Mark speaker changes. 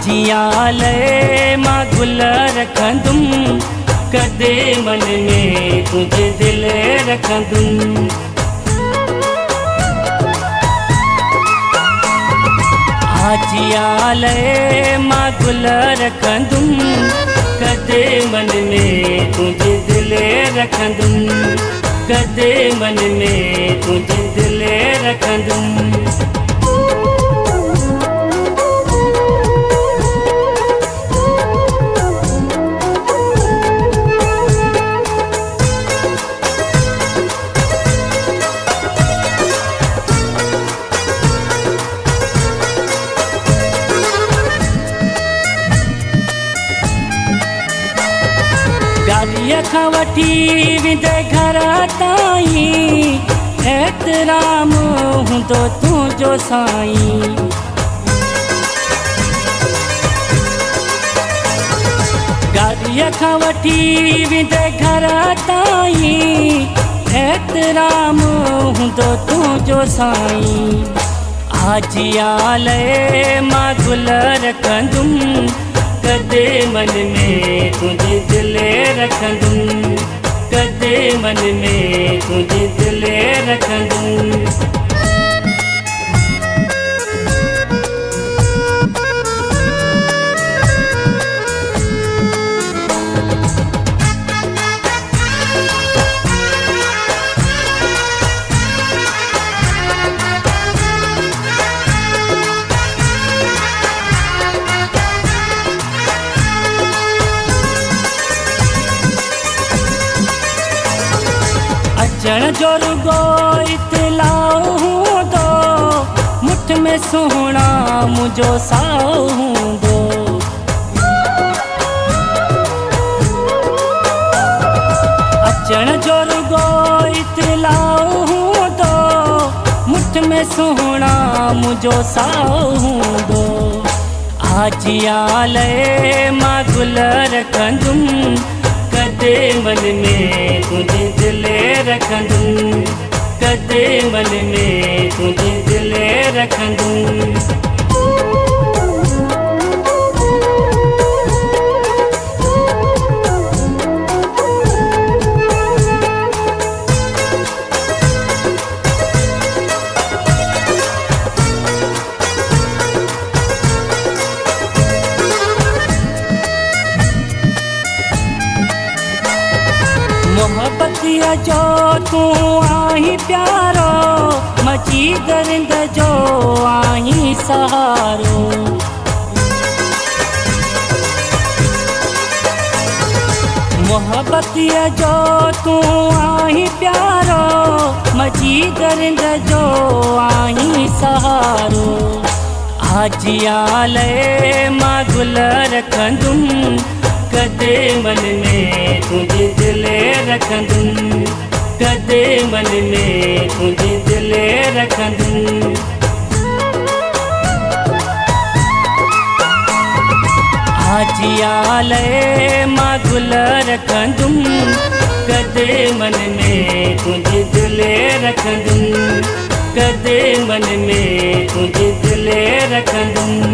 Speaker 1: आजियाले मां गुल रखंदुम, कदे मन में तुझे दिल रखंदुम। आजियाले मां गुल रखंदुम, कदे मन में तुझे दिल रखंदुम, कदे मन में तुझे दिल रखंदुम। गाड़ीअ खां वठी वेंदे घर ताईं, एतराम हूंदो तुंहिंजो साईं। गाड़ीअ खां वठी वेंदे घर ताईं, एतराम हूंदो तुंहिंजो साईं। आजियाले मां गुल रखंदुम, कदे मन में तुझे दिल रखंदुम, कदे मन में तुझे दिल रखंदुम। अचण जो रुगो इतलाउ हूंदो, मुठ में सुहिणा मुंहिंजो साओ हूंदो। अचण जो रुगो इतलाउ हूंदो, मुठ में सुहिणा मुंहिंजो साओ हूंदो। आजियाले मां गुल रखंदुम, कदे मन में तुझे दिल रखंदुम, कदे मन में तुझे दिल रखंदुम। मोहब्बतिया जो तू आही प्यारो, मची दरिंद जो आही सहारो। मोहब्बतिया जो तू आही प्यारो, मची दरिंद जो आही सहारो। आजियाले मां गुल रखंदुम, कदे मन में तुझे दिल रखंदुम, कदे मन में तुझे दिल रखंदुम। आजियाले मां गुल रखंदुम, कदे मन में तुझे दिल रखंदुम, कदे मन में तुझे दिल रखंदुम।